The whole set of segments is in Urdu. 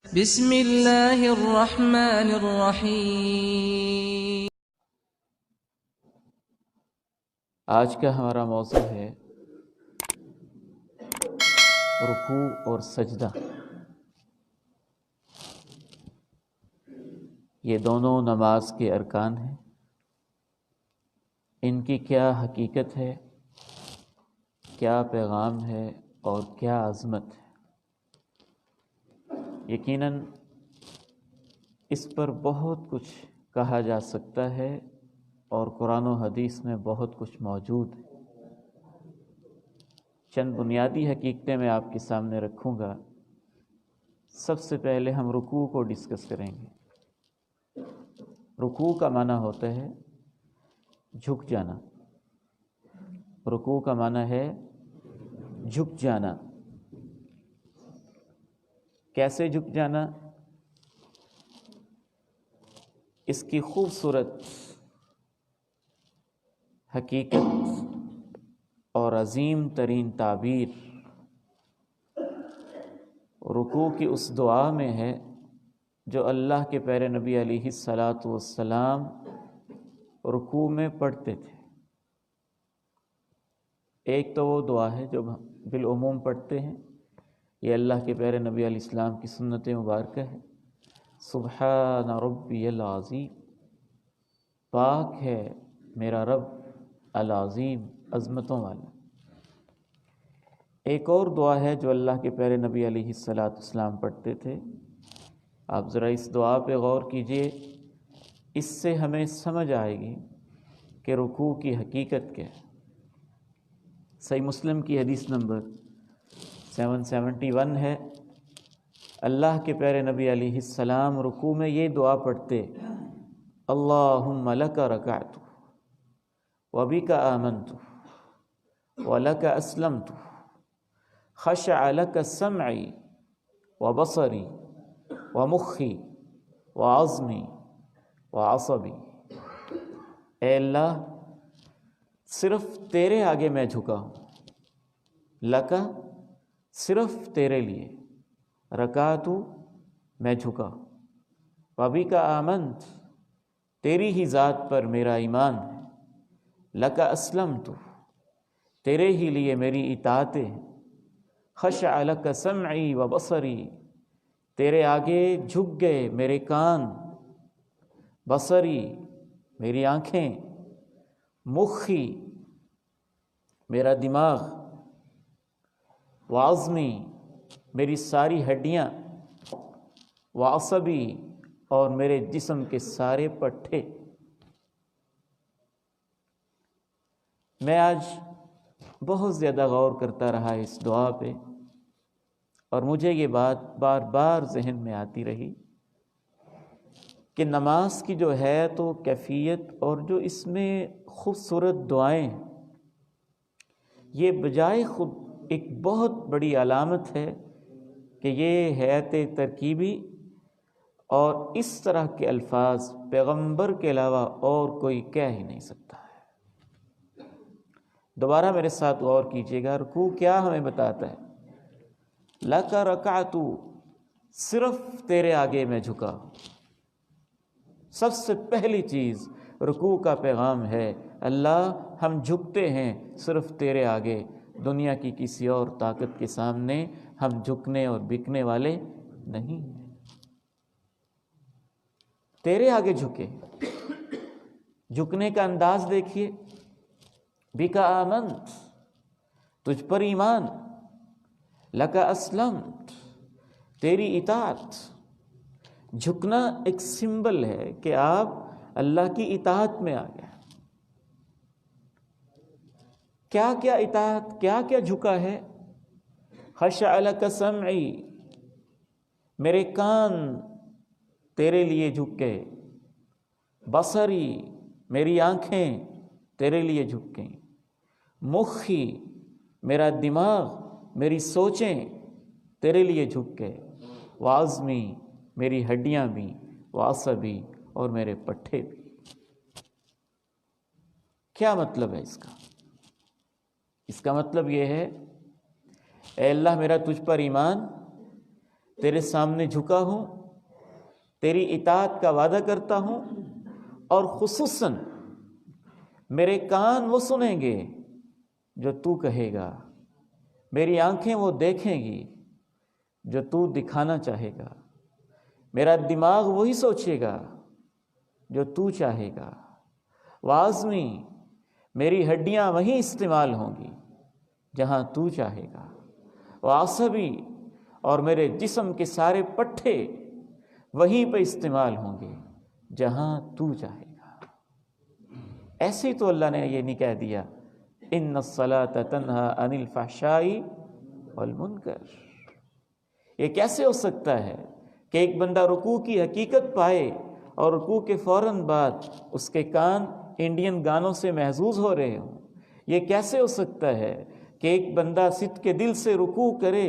بسم اللہ الرحمن الرحیم۔ آج کا ہمارا موضوع ہے رکوع اور سجدہ۔ یہ دونوں نماز کے ارکان ہیں۔ ان کی کیا حقیقت ہے، کیا پیغام ہے اور کیا عظمت ہے؟ یقیناً اس پر بہت کچھ کہا جا سکتا ہے اور قرآن و حدیث میں بہت کچھ موجود ہے۔ چند بنیادی حقیقتیں میں آپ کے سامنے رکھوں گا۔ سب سے پہلے ہم رکوع کو ڈسکس کریں گے۔ رکوع کا معنی ہوتا ہے جھک جانا۔ رکوع کا معنی ہے جھک جانا۔ کیسے جھک جانا؟ اس کی خوبصورت حقیقت اور عظیم ترین تعبیر رکوع کی اس دعا میں ہے جو اللہ کے پیارے نبی علیہ الصلاۃ والسلام رکوع میں پڑھتے تھے۔ ایک تو وہ دعا ہے جو بالعموم پڑھتے ہیں، یہ اللہ کے پیارے نبی علیہ السلام کی سنت مبارکہ ہے، سبحان ربی العظیم، پاک ہے میرا رب العظیم، عظمتوں والا۔ ایک اور دعا ہے جو اللہ کے پیارے نبی علیہ الصلاۃ والسلام پڑھتے تھے۔ آپ ذرا اس دعا پہ غور کیجئے، اس سے ہمیں سمجھ آئے گی کہ رکوع کی حقیقت کیا ہے۔ صحیح مسلم کی حدیث نمبر 771 ہے، اللہ کے پیارے نبی علیہ السلام رکوع میں یہ دعا پڑھتے، اللہم لک رکعت وبک آمنت ولک اسلمت خشع لک سمعی وبصری ومخی وعظمی وعصبی۔ اے اللہ، صرف تیرے آگے میں جھکا ہوں، لکا صرف تیرے لیے، رکعت میں جھکا ہوں، وبک آمنت تیری ہی ذات پر میرا ایمان ہے، لکا اسلمت تیرے ہی لیے میری اطاعتیں ہیں، خشع لک سمعی وبصری تیرے آگے جھک گئے میرے کان، بصری میری آنکھیں، مخی میرا دماغ، وعظمی میری ساری ہڈیاں، وعصبی اور میرے جسم کے سارے پٹھے۔ میں آج بہت زیادہ غور کرتا رہا اس دعا پہ، اور مجھے یہ بات بار بار ذہن میں آتی رہی کہ نماز کی جو ہے تو کیفیت اور جو اس میں خوبصورت دعائیں ہیں، یہ بجائے خود ایک بہت بڑی علامت ہے کہ یہ حیات ترکیبی اور اس طرح کے الفاظ پیغمبر کے علاوہ اور کوئی کہہ ہی نہیں سکتا ہے۔ دوبارہ میرے ساتھ غور کیجیے گا، رکوع کیا ہمیں بتاتا ہے؟ لَكَ رَكَعْتُ صرف تیرے آگے میں جھکا۔ سب سے پہلی چیز رکوع کا پیغام ہے، اللہ ہم جھکتے ہیں صرف تیرے آگے، دنیا کی کسی اور طاقت کے سامنے ہم جھکنے اور بکنے والے نہیں ہیں۔ تیرے آگے جھکے، جھکنے کا انداز دیکھیے، بک آمنت تجھ پر ایمان، لک اسلمت تیری اطاعت۔ جھکنا ایک سمبل ہے کہ آپ اللہ کی اطاعت میں آ گئے۔ کیا کیا اطاعت، کیا کیا جھکا ہے؟ خشع لک سمعی میرے کان تیرے لیے جھک گئے، بصری میری آنکھیں تیرے لیے جھک گئیں، مخی میرا دماغ میری سوچیں تیرے لیے جھک گئے، وعظمی میری ہڈیاں بھی، وعصبی اور میرے پٹھے بھی۔ کیا مطلب ہے اس کا؟ اس کا مطلب یہ ہے، اے اللہ میرا تجھ پر ایمان، تیرے سامنے جھکا ہوں، تیری اطاعت کا وعدہ کرتا ہوں، اور خصوصاً میرے کان وہ سنیں گے جو تو کہے گا، میری آنکھیں وہ دیکھیں گی جو تو دکھانا چاہے گا، میرا دماغ وہی سوچے گا جو تو چاہے گا، وعظمی میری ہڈیاں وہیں استعمال ہوں گی جہاں تو چاہے گا، وعصبی اور میرے جسم کے سارے پٹھے وہیں پہ استعمال ہوں گے جہاں تو چاہے گا۔ ایسے ہی تو اللہ نے یہ نہیں کہہ دیا ان الصلاۃ تنہی عن الفحشاء والمنکر۔ یہ کیسے ہو سکتا ہے کہ ایک بندہ رکوع کی حقیقت پائے اور رکوع کے فوراً بعد اس کے کان انڈین گانوں سے محظوظ ہو رہے ہوں؟ یہ کیسے ہو سکتا ہے کہ ایک بندہ صدق کے دل سے رکوع کرے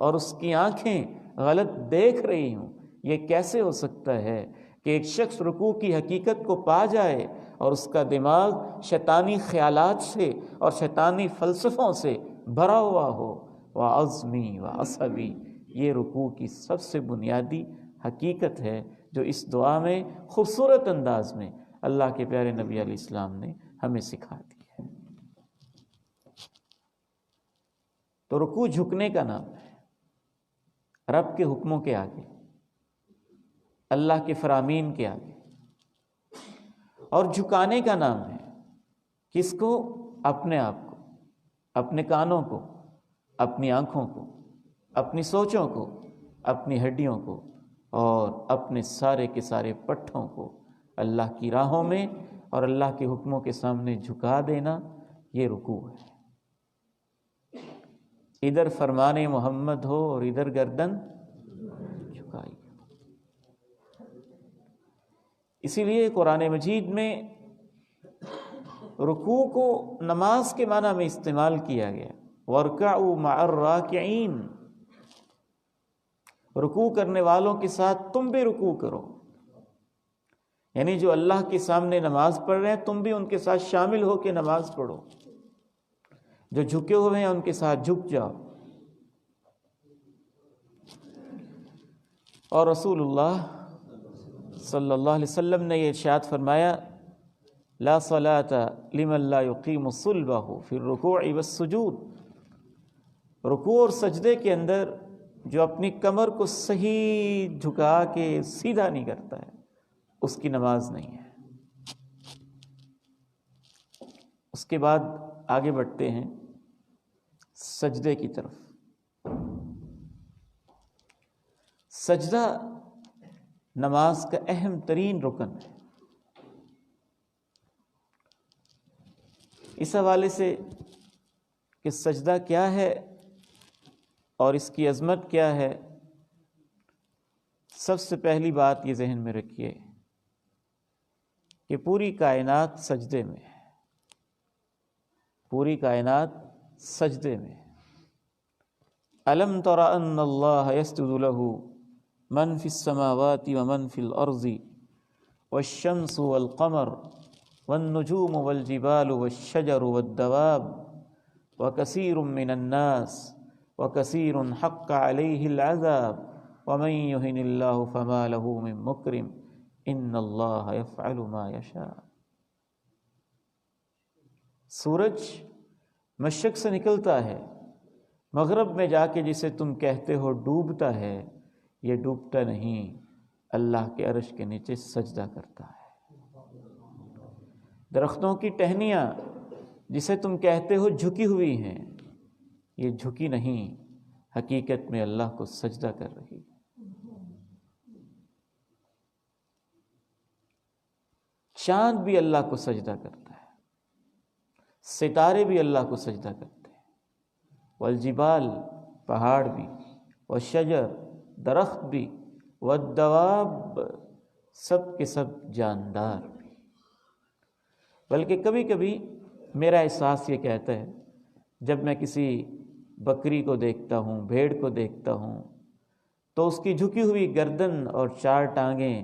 اور اس کی آنکھیں غلط دیکھ رہی ہوں؟ یہ کیسے ہو سکتا ہے کہ ایک شخص رکوع کی حقیقت کو پا جائے اور اس کا دماغ شیطانی خیالات سے اور شیطانی فلسفوں سے بھرا ہوا ہو؟ وعظمی وعصبی، یہ رکوع کی سب سے بنیادی حقیقت ہے جو اس دعا میں خوبصورت انداز میں اللہ کے پیارے نبی علیہ السلام نے ہمیں سکھا دی ہے۔ تو رکوع جھکنے کا نام ہے، رب کے حکموں کے آگے، اللہ کے فرامین کے آگے، اور جھکانے کا نام ہے کس کو؟ اپنے آپ کو، اپنے کانوں کو، اپنی آنکھوں کو، اپنی سوچوں کو، اپنی ہڈیوں کو، اور اپنے سارے کے سارے پٹھوں کو اللہ کی راہوں میں اور اللہ کے حکموں کے سامنے جھکا دینا، یہ رکوع ہے۔ ادھر فرمان محمد ہو اور ادھر گردن جھکائی۔ اسی لیے قرآن مجید میں رکوع کو نماز کے معنی میں استعمال کیا گیا، وَارْكَعُوا مَعَ الرَّاكِعِينَ، رکوع کرنے والوں کے ساتھ تم بھی رکوع کرو، یعنی جو اللہ کے سامنے نماز پڑھ رہے ہیں تم بھی ان کے ساتھ شامل ہو کے نماز پڑھو، جو جھکے ہوئے ہیں ان کے ساتھ جھک جاؤ۔ اور رسول اللہ صلی اللہ علیہ وسلم نے یہ ارشاد فرمایا، لا صلاة لمن لا يقیم صلبہ فی الرکوع والسجود، رکوع اور سجدے کے اندر جو اپنی کمر کو صحیح جھکا کے سیدھا نہیں کرتا ہے اس کی نماز نہیں ہے۔ اس کے بعد آگے بڑھتے ہیں سجدے کی طرف۔ سجدہ نماز کا اہم ترین رکن ہے۔ اس حوالے سے کہ سجدہ کیا ہے اور اس کی عظمت کیا ہے، سب سے پہلی بات یہ ذہن میں رکھیے کہ پوری کائنات سجدے میں ہے، پوری کائنات سجدے میں ہے۔ الم تر ان اللہ یسجد لہ من فی السماوات ومن فی الارض والشمس والقمر والنجوم والجبال والشجر والدواب وکثیر من الناس وکثیر حق علیہ العذاب ومن یہن اللہ فما لہ من مکرم ان اللہ یفعل ما یشاء۔ سورج مشرق سے نکلتا ہے، مغرب میں جا کے جسے تم کہتے ہو ڈوبتا ہے، یہ ڈوبتا نہیں، اللہ کے عرش کے نیچے سجدہ کرتا ہے۔ درختوں کی ٹہنیاں جسے تم کہتے ہو جھکی ہوئی ہیں، یہ جھکی نہیں، حقیقت میں اللہ کو سجدہ کر رہی ہے۔ چاند بھی اللہ کو سجدہ کرتا ہے، ستارے بھی اللہ کو سجدہ کرتے ہیں، والجبال پہاڑ بھی، والشجر درخت بھی، والدواب سب کے سب جاندار بھی۔ بلکہ کبھی کبھی میرا احساس یہ کہتا ہے، جب میں کسی بکری کو دیکھتا ہوں، بھیڑ کو دیکھتا ہوں، تو اس کی جھکی ہوئی گردن اور چار ٹانگیں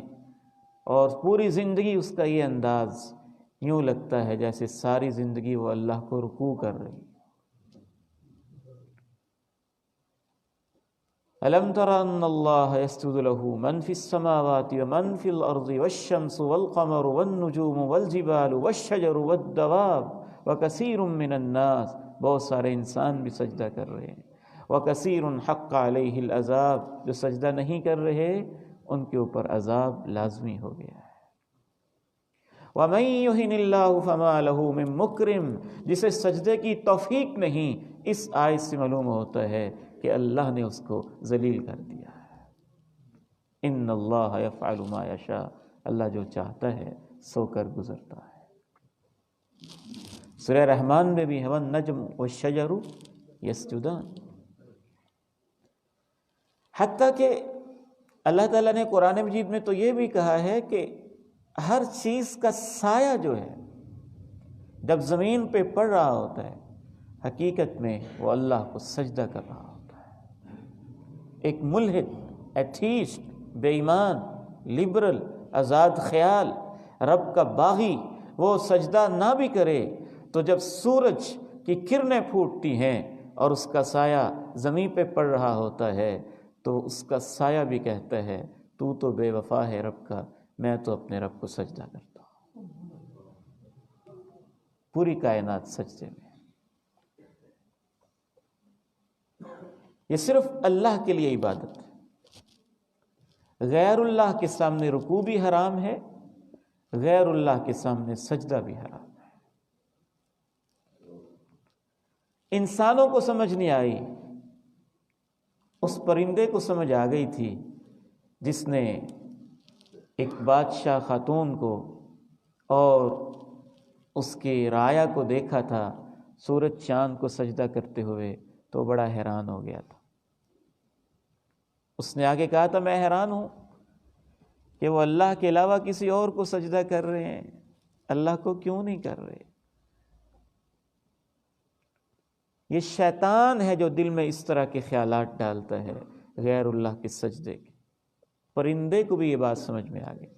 اور پوری زندگی اس کا یہ انداز، یوں لگتا ہے جیسے ساری زندگی وہ اللہ کو رکوع کر رہی ہے۔ ألم تر أن الله يسجد له من في السماوات ومن في الأرض والشمس والقمر والنجوم والجبال والشجر والدواب وكثير من الناس، بہت سارے انسان بھی سجدہ کر رہے ہیں، وكثير حق عليه العذاب، جو سجدہ نہیں کر رہے ان کے اوپر عذاب لازمی ہو گیا ہے۔ وَمَن يُهِنِ اللَّهُ فَمَا لَهُ مِن مُكْرِمٍ، جسے سجدے کی توفیق نہیں، اس آیت سے معلوم ہوتا ہے کہ اللہ نے اس کو ذلیل کر دیا ہے۔ ان اللہ یفعل ما یشاء، اللہ جو چاہتا ہے سو کر گزرتا ہے۔ سورہ رحمان میں بھی وَالنَّجْمُ وَالشَّجَرُ يَسْجُدَانِ، حتیٰ کہ اللہ تعالیٰ نے قرآن مجید میں تو یہ بھی کہا ہے کہ ہر چیز کا سایہ جو ہے جب زمین پہ پڑ رہا ہوتا ہے حقیقت میں وہ اللہ کو سجدہ کر رہا ہوتا ہے۔ ایک ملحد، ایتھیسٹ، بے ایمان، لبرل، آزاد خیال، رب کا باغی، وہ سجدہ نہ بھی کرے تو جب سورج کی کرنیں پھوٹتی ہیں اور اس کا سایہ زمین پہ پڑ رہا ہوتا ہے تو اس کا سایہ بھی کہتا ہے تو تو بے وفا ہے رب کا، میں تو اپنے رب کو سجدہ کرتا ہوں۔ پوری کائنات سجدے میں، یہ صرف اللہ کے لیے عبادت ہے۔ غیر اللہ کے سامنے رکوع بھی حرام ہے، غیر اللہ کے سامنے سجدہ بھی حرام ہے۔ انسانوں کو سمجھ نہیں آئی، اس پرندے کو سمجھ آ گئی تھی جس نے ایک بادشاہ خاتون کو اور اس کے رایا کو دیکھا تھا سورج چاند کو سجدہ کرتے ہوئے، تو بڑا حیران ہو گیا تھا۔ اس نے آگے کہا تھا میں حیران ہوں کہ وہ اللہ کے علاوہ کسی اور کو سجدہ کر رہے ہیں، اللہ کو کیوں نہیں کر رہے؟ یہ شیطان ہے جو دل میں اس طرح کے خیالات ڈالتا ہے غیر اللہ کے سجدے کے۔ پرندے کو بھی یہ بات سمجھ میں آ گئی۔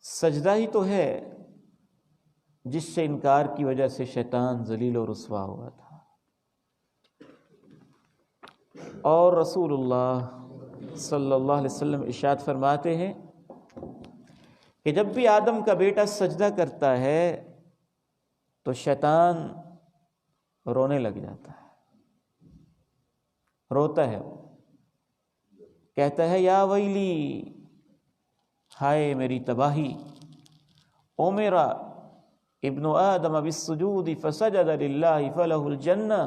سجدہ ہی تو ہے جس سے انکار کی وجہ سے شیطان ذلیل و رسوا ہوا تھا۔ اور رسول اللہ صلی اللہ علیہ وسلم ارشاد فرماتے ہیں کہ جب بھی آدم کا بیٹا سجدہ کرتا ہے تو شیطان رونے لگ جاتا ہے، روتا ہے، وہ کہتا ہے یا ویلی، ہائے میری تباہی، میرا ابن آدم بالسجود فسجد للہ فلہ الجنہ،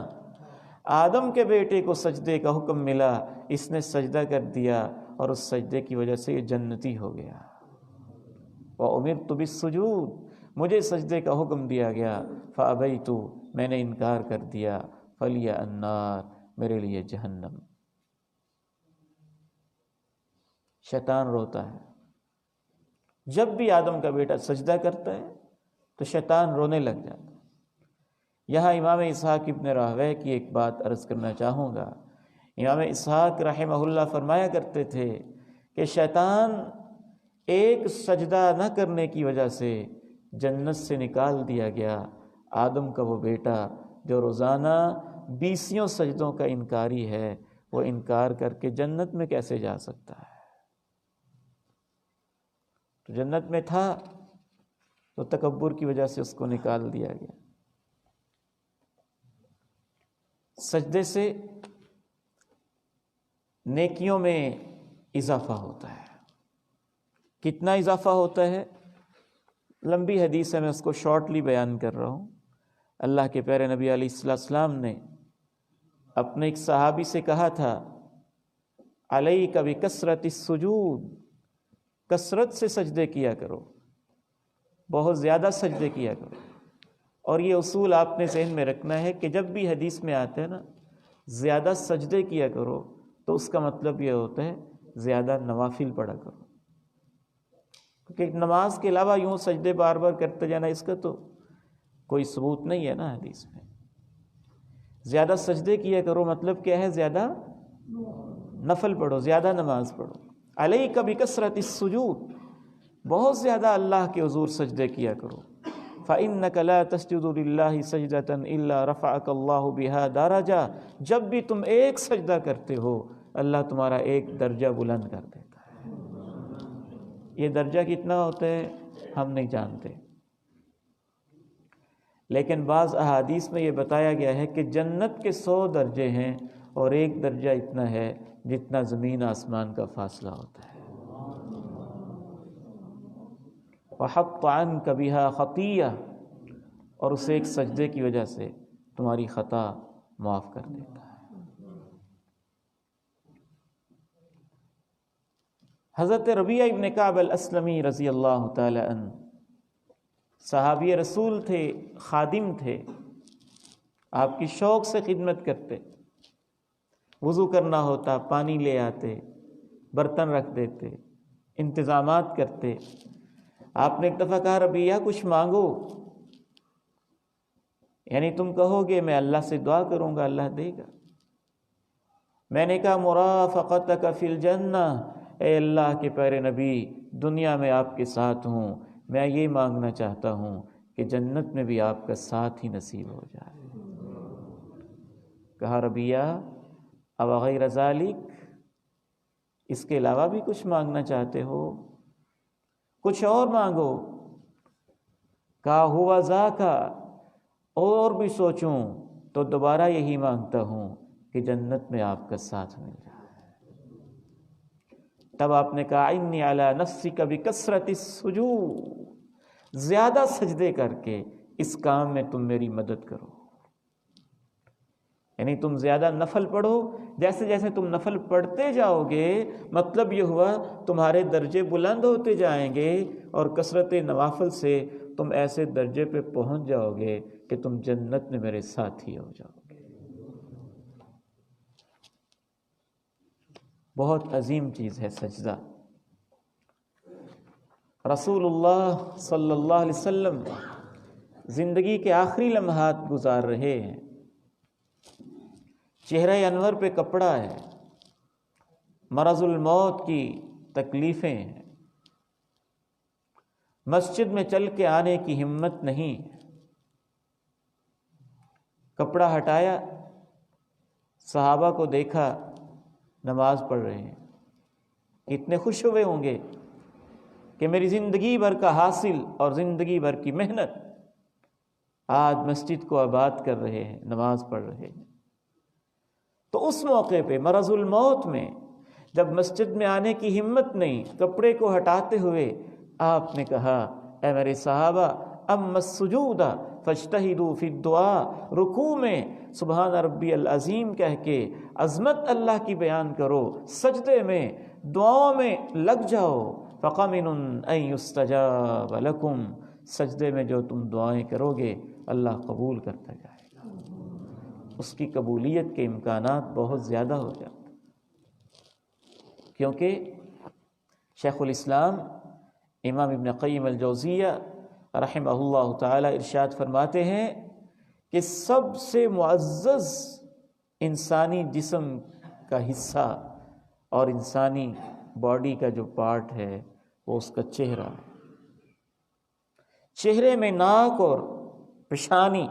آدم کے بیٹے کو سجدے کا حکم ملا، اس نے سجدہ کر دیا اور اس سجدے کی وجہ سے یہ جنتی ہو گیا۔ وَأُمِرْتُ بِالسُّجُودِ، مجھے سجدے کا حکم دیا گیا، فَأَبَيْتُ، میں نے انکار کر دیا، فَلِيَ النَّارِ، میرے لیے جہنم۔ شیطان روتا ہے، جب بھی آدم کا بیٹا سجدہ کرتا ہے تو شیطان رونے لگ جاتا ہے۔ یہاں امام اسحاق ابن راہویہ کی ایک بات عرض کرنا چاہوں گا۔ امام اسحاق رحمہ اللہ فرمایا کرتے تھے کہ شیطان ایک سجدہ نہ کرنے کی وجہ سے جنت سے نکال دیا گیا۔ آدم کا وہ بیٹا جو روزانہ 20 سجدوں کا انکاری ہے، وہ انکار کر کے جنت میں کیسے جا سکتا ہے؟ تو جنت میں تھا تو تکبر کی وجہ سے اس کو نکال دیا گیا۔ سجدے سے نیکیوں میں اضافہ ہوتا ہے۔ کتنا اضافہ ہوتا ہے؟ لمبی حدیث ہے، میں اس کو شارٹلی بیان کر رہا ہوں۔ اللہ کے پیارے نبی علیہ السلام نے اپنے ایک صحابی سے کہا تھا علیک بکثرت السجود، کثرت سے سجدے کیا کرو، بہت زیادہ سجدے کیا کرو۔ اور یہ اصول آپ نے ذہن میں رکھنا ہے کہ جب بھی حدیث میں آتا ہے نا زیادہ سجدے کیا کرو تو اس کا مطلب یہ ہوتا ہے زیادہ نوافل پڑھا کرو، کیونکہ نماز کے علاوہ یوں سجدے بار بار کرتے جانا اس کا تو کوئی ثبوت نہیں ہے نا حدیث میں۔ زیادہ سجدے کیا کرو مطلب کیا ہے؟ زیادہ نفل پڑھو، زیادہ نماز پڑھو۔ علیک بکثرت السجود، بہت زیادہ اللہ کے حضور سجدے کیا کرو۔ فَإِنَّكَ لَا تَسْجُدُ لِلَّهِ سَجْدَةً إِلَّا رَفَعَكَ اللَّهُ بِهَا دَرَجَةً، جب بھی تم ایک سجدہ کرتے ہو اللہ تمہارا ایک درجہ بلند کر دیتا ہے۔ یہ درجہ کتنا ہوتا ہے ہم نہیں جانتے، لیکن بعض احادیث میں یہ بتایا گیا ہے کہ جنت کے 100 درجے ہیں اور ایک درجہ اتنا ہے جتنا زمین آسمان کا فاصلہ ہوتا ہے۔ وَحَطَّ عَنْكَ بِهَا خَطِيَّةً، اور اسے ایک سجدے کی وجہ سے تمہاری خطا معاف کر دیتا ہے۔ حضرت ربیعہ ابن کعب الاسلمی رضی اللہ تعالی عنہ صحابی رسول تھے، خادم تھے، آپ کی شوق سے خدمت کرتے، وضو کرنا ہوتا پانی لے آتے، برتن رکھ دیتے، انتظامات کرتے۔ آپ نے ایک دفعہ کہا ربیعہ کچھ مانگو، یعنی تم کہو گے میں اللہ سے دعا کروں گا اللہ دے گا۔ میں نے کہا مرافقتک فی الجنہ، اے اللہ کے پیارے نبی دنیا میں آپ کے ساتھ ہوں، میں یہ مانگنا چاہتا ہوں کہ جنت میں بھی آپ کا ساتھ ہی نصیب ہو جائے۔ کہا ربیعہ اب غیر ذالک، اس کے علاوہ بھی کچھ مانگنا چاہتے ہو؟ کچھ اور مانگو۔ کہا ہوا ذاکا، اور بھی سوچوں تو دوبارہ یہی مانگتا ہوں کہ جنت میں آپ کا ساتھ مل جائے۔ تب آپ نے کہا انی علی نفسک بکثرت السجود، زیادہ سجدے کر کے اس کام میں تم میری مدد کرو، یعنی تم زیادہ نفل پڑھو۔ جیسے جیسے تم نفل پڑھتے جاؤ گے مطلب یہ ہوا تمہارے درجے بلند ہوتے جائیں گے، اور کثرت نوافل سے تم ایسے درجے پہ پہنچ جاؤ گے کہ تم جنت میں میرے ساتھی ہو جاؤ گے۔ بہت عظیم چیز ہے سجدہ۔ رسول اللہ صلی اللہ علیہ وسلم زندگی کے آخری لمحات گزار رہے ہیں، چہرہ انور پہ کپڑا ہے، مرض الموت کی تکلیفیں ہیں، مسجد میں چل کے آنے کی ہمت نہیں، کپڑا ہٹایا، صحابہ کو دیکھا نماز پڑھ رہے ہیں، اتنے خوش ہوئے ہوں گے کہ میری زندگی بھر کا حاصل اور زندگی بھر کی محنت آج مسجد کو آباد کر رہے ہیں، نماز پڑھ رہے ہیں۔ تو اس موقع پہ مرض الموت میں جب مسجد میں آنے کی ہمت نہیں، کپڑے کو ہٹاتے ہوئے آپ نے کہا اے میرے صحابہ اما السجود فاجتہدوا فی الدعاء، رکوع میں سبحان ربی العظیم کہہ کے عظمت اللہ کی بیان کرو، سجدے میں دعاؤں میں لگ جاؤ، فَقَمِنٌ أَن يُسْتَجَابَ لَكُمْ، سجدے میں جو تم دعائیں کرو گے اللہ قبول کرتا جائے گا، اس کی قبولیت کے امکانات بہت زیادہ ہو جاتے، کیونکہ شیخ الاسلام امام ابن قیم الجوزیہ رحمہ اللہ تعالی ارشاد فرماتے ہیں کہ سب سے معزز انسانی جسم کا حصہ اور انسانی باڈی کا جو پارٹ ہے وہ اس کا چہرہ ہے۔ چہرے میں ناک اور پیشانی،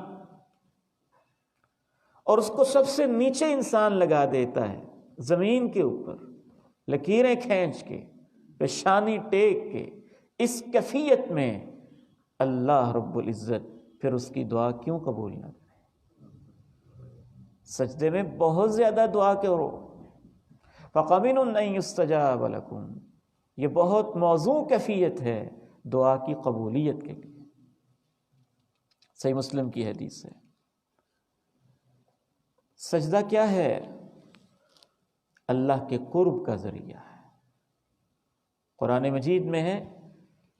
اور اس کو سب سے نیچے انسان لگا دیتا ہے زمین کے اوپر، لکیریں کھینچ کے، پیشانی ٹیک کے، اس کیفیت میں اللہ رب العزت پھر اس کی دعا کیوں قبول نہ کرے؟ سجدے میں بہت زیادہ دعا کرو، فَقَمِنٌ أَن يُسْتَجَابَ لَكُمْ، یہ بہت موزوں کیفیت ہے دعا کی قبولیت کے لیے۔ صحیح مسلم کی حدیث ہے۔ سجدہ کیا ہے؟ اللہ کے قرب کا ذریعہ ہے۔ قرآن مجید میں ہے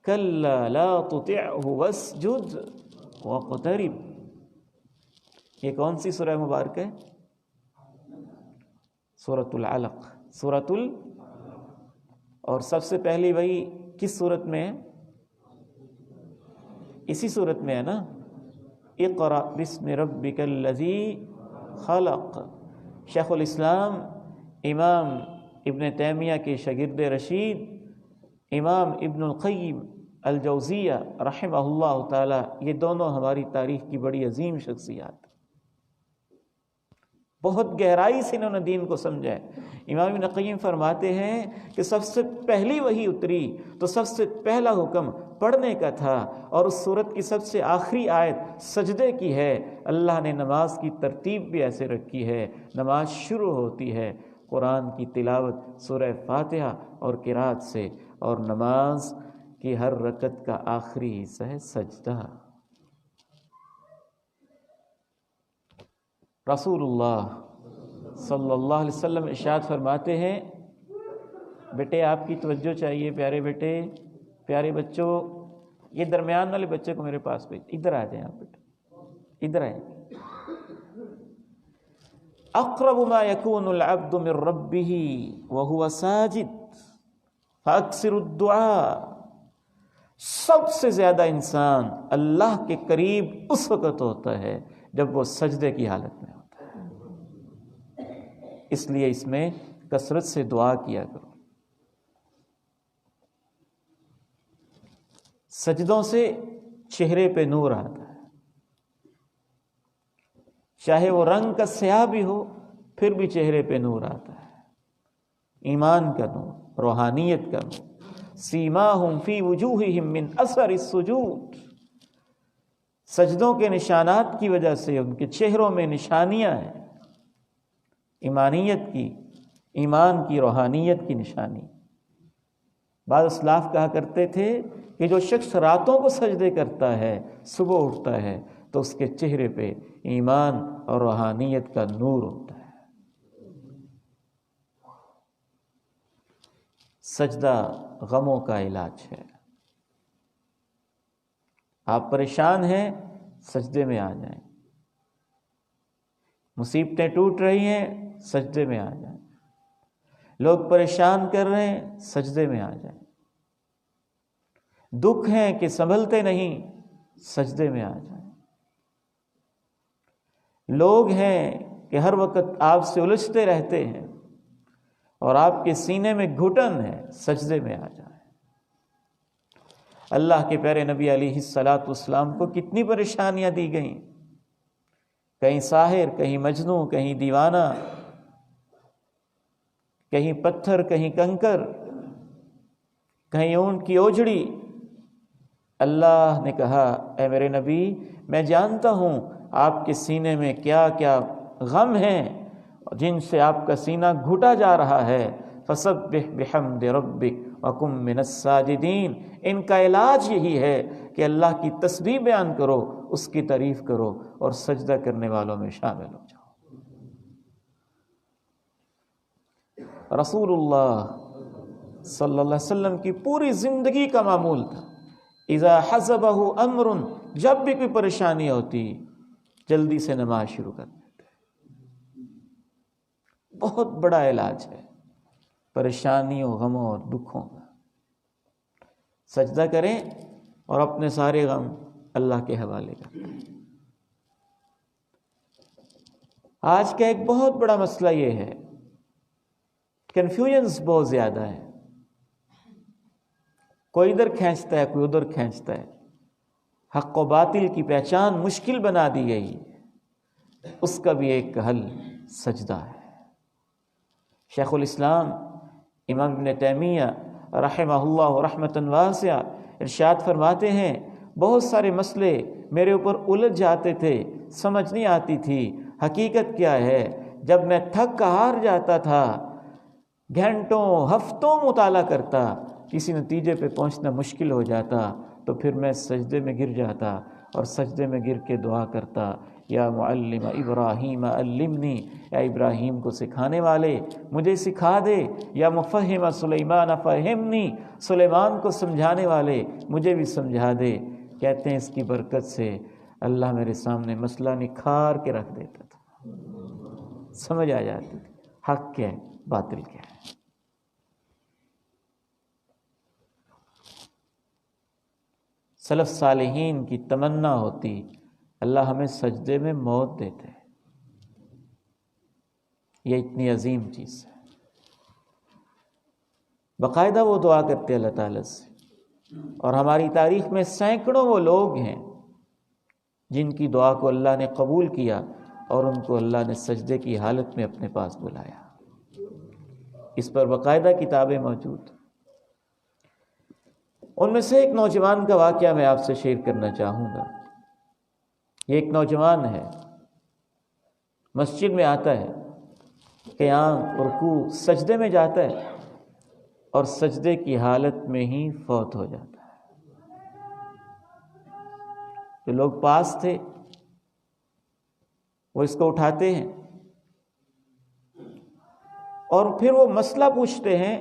كَلَّا لَا تُطِعْهُ وَاسْجُدْ وَاقْتَرِبْ، یہ کون سی سورہ مبارک ہے؟ سورۃ العلق، اور سب سے پہلی وہی کس صورت میں ہے؟ اسی صورت میں ہے نا، اقرأ بسم ربک الذی خلق۔ شیخ الاسلام امام ابن تیمیہ کے شاگرد رشید امام ابن القیم الجوزیہ رحمہ اللہ تعالی، یہ دونوں ہماری تاریخ کی بڑی عظیم شخصیات، بہت گہرائی سے انہوں نے دین کو سمجھا ہے۔ امام ابن قیم فرماتے ہیں کہ سب سے پہلی وحی اتری تو سب سے پہلا حکم پڑھنے کا تھا، اور اس سورت کی سب سے آخری آیت سجدے کی ہے۔ اللہ نے نماز کی ترتیب بھی ایسے رکھی ہے، نماز شروع ہوتی ہے قرآن کی تلاوت سورہ فاتحہ اور قرات سے، اور نماز کی ہر رکعت کا آخری حصہ ہے سجدہ۔ رسول اللہ صلی اللہ علیہ وسلم ارشاد فرماتے ہیں، بیٹے آپ کی توجہ چاہیے، پیارے بیٹے، پیارے بچوں، یہ درمیان والے بچے کو میرے پاس بھیج، ادھر آ جائیں آپ بیٹے، ادھر آئیں۔ اقرب ما يكون العبد من ربه وهو ساجد فاکثر الدعاء، سب سے زیادہ انسان اللہ کے قریب اس وقت ہوتا ہے جب وہ سجدے کی حالت میں ہوتا ہے، اس لیے اس میں کثرت سے دعا کیا کرو۔ سجدوں سے چہرے پہ نور آتا ہے، چاہے وہ رنگ کا سیاہ بھی ہو پھر بھی چہرے پہ نور آتا ہے، ایمان کا نور، روحانیت کا نور۔ سیماہم فی وجوہہم من اثر السجود، سجدوں کے نشانات کی وجہ سے ان کے چہروں میں نشانیاں ہیں، ایمانیت کی، ایمان کی، روحانیت کی نشانی۔ بعض اسلاف کہا کرتے تھے کہ جو شخص راتوں کو سجدے کرتا ہے صبح اٹھتا ہے تو اس کے چہرے پہ ایمان اور روحانیت کا نور ہوتا ہے۔ سجدہ غموں کا علاج ہے۔ آپ پریشان ہیں، سجدے میں آ جائیں۔ مصیبتیں ٹوٹ رہی ہیں، سجدے میں آ جائیں۔ لوگ پریشان کر رہے ہیں، سجدے میں آ جائیں۔ دکھ ہیں کہ سنبھلتے نہیں، سجدے میں آ جائیں۔ لوگ ہیں کہ ہر وقت آپ سے الجھتے رہتے ہیں اور آپ کے سینے میں گھٹن ہے، سجدے میں آ جائیں۔ اللہ کے پیارے نبی علیہ الصلاۃ والسلام کو کتنی پریشانیاں دی گئیں، کہیں ساحر، کہیں مجنوں، کہیں دیوانہ، کہیں پتھر، کہیں کنکر، کہیں اونٹ کی اوجڑی۔ اللہ نے کہا، اے میرے نبی، میں جانتا ہوں آپ کے سینے میں کیا کیا غم ہیں جن سے آپ کا سینہ گھٹا جا رہا ہے۔ فسبح بحمد ربک وکن من الساجدین، ان کا علاج یہی ہے کہ اللہ کی تسبیح بیان کرو، اس کی تعریف کرو اور سجدہ کرنے والوں میں شامل ہو جاؤ۔ رسول اللہ صلی اللہ علیہ وسلم کی پوری زندگی کا معمول تھا، اذا حزبہ امر، جب بھی کوئی پریشانی ہوتی جلدی سے نماز شروع کر دیتے۔ بہت بڑا علاج ہے پریشانیوں، غموں اور دکھوں کا۔ سجدہ کریں اور اپنے سارے غم اللہ کے حوالے کریں۔ آج کا ایک بہت بڑا مسئلہ یہ ہے، کنفیوژنس بہت زیادہ ہے، کوئی ادھر کھینچتا ہے، کوئی ادھر کھینچتا ہے، حق و باطل کی پہچان مشکل بنا دی گئی۔ اس کا بھی ایک حل سجدہ ہے۔ شیخ الاسلام امام ابن تیمیہ رحمہ اللہ رحمۃ واسعہ ارشاد فرماتے ہیں، بہت سارے مسئلے میرے اوپر الجھ جاتے تھے، سمجھ نہیں آتی تھی حقیقت کیا ہے۔ جب میں تھک ہار جاتا تھا، گھنٹوں ہفتوں مطالعہ کرتا، کسی نتیجے پہ پہنچنا مشکل ہو جاتا، تو پھر میں سجدے میں گر جاتا اور سجدے میں گر کے دعا کرتا، یا معلم ابراہیم علمنی، یا ابراہیم کو سکھانے والے مجھے سکھا دے، یا مفہم سلیمان فہمنی، سلیمان کو سمجھانے والے مجھے بھی سمجھا دے۔ کہتے ہیں اس کی برکت سے اللہ میرے سامنے مسئلہ نکھار کے رکھ دیتا تھا، سمجھ آ جاتی تھی حق کیا ہے، باطل کیا ہے۔ سلف صالحین کی تمنا ہوتی، اللہ ہمیں سجدے میں موت دیتے، یہ اتنی عظیم چیز ہے۔ باقاعدہ وہ دعا کرتے اللہ تعالیٰ سے، اور ہماری تاریخ میں سینکڑوں وہ لوگ ہیں جن کی دعا کو اللہ نے قبول کیا اور ان کو اللہ نے سجدے کی حالت میں اپنے پاس بلایا. اس پر باقاعدہ کتابیں موجود. ان میں سے ایک نوجوان کا واقعہ میں آپ سے شیئر کرنا چاہوں گا. یہ ایک نوجوان ہے، مسجد میں آتا ہے، قیام رکوع سجدے میں جاتا ہے اور سجدے کی حالت میں ہی فوت ہو جاتا ہے. جو لوگ پاس تھے وہ اس کو اٹھاتے ہیں اور پھر وہ مسئلہ پوچھتے ہیں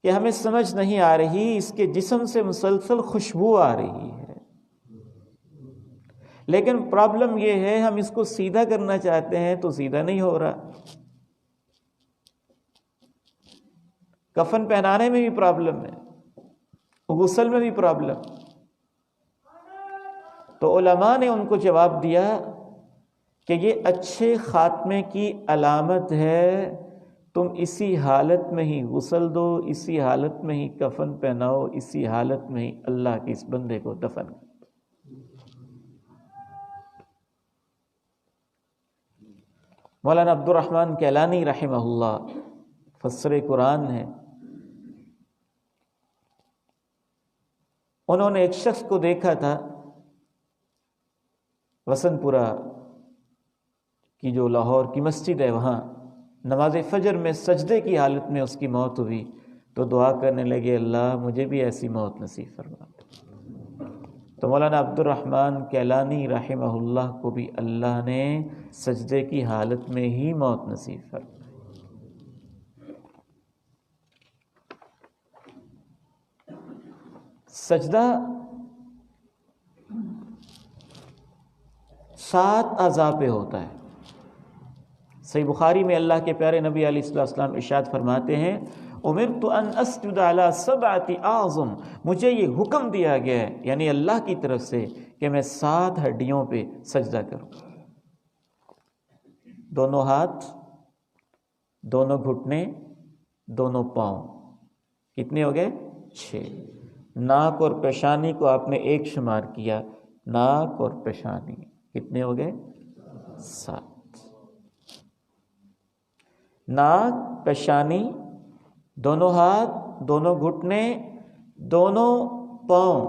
کہ ہمیں سمجھ نہیں آ رہی، اس کے جسم سے مسلسل خوشبو آ رہی ہے، لیکن پرابلم یہ ہے ہم اس کو سیدھا کرنا چاہتے ہیں تو سیدھا نہیں ہو رہا. کفن پہنانے میں بھی پرابلم ہے، غسل میں بھی پرابلم. تو علماء نے ان کو جواب دیا کہ یہ اچھے خاتمے کی علامت ہے، تم اسی حالت میں ہی غسل دو، اسی حالت میں ہی کفن پہناؤ، اسی حالت میں ہی اللہ کے اس بندے کو دفن کرو. مولانا عبد الرحمن کیلانی رحمہ اللہ مفسر قرآن ہے. انہوں نے ایک شخص کو دیکھا تھا، وسن پورہ کی جو لاہور کی مسجد ہے وہاں نماز فجر میں سجدے کی حالت میں اس کی موت ہوئی تو دعا کرنے لگے، اللہ مجھے بھی ایسی موت نصیب فرما. تو مولانا عبد الرحمن کیلانی رحمہ اللہ کو بھی اللہ نے سجدے کی حالت میں ہی موت نصیب فرمائی. سجدہ 7 اعضاء پہ ہوتا ہے. صحیح بخاری میں اللہ کے پیارے نبی علیہ السلام ارشاد فرماتے ہیں، امرت ان اسجد علی 7 اعظم، مجھے یہ حکم دیا گیا ہے یعنی اللہ کی طرف سے کہ میں 7 ہڈیوں پہ سجدہ کروں. دونوں ہاتھ، دونوں گھٹنے، دونوں پاؤں. کتنے ہو گئے؟ 6. ناک اور پیشانی کو آپ نے 1 شمار کیا، ناک اور پیشانی کتنے ہو گئے؟ 7. ناک، پیشانی، دونوں ہاتھ، دونوں گھٹنے، دونوں پاؤں.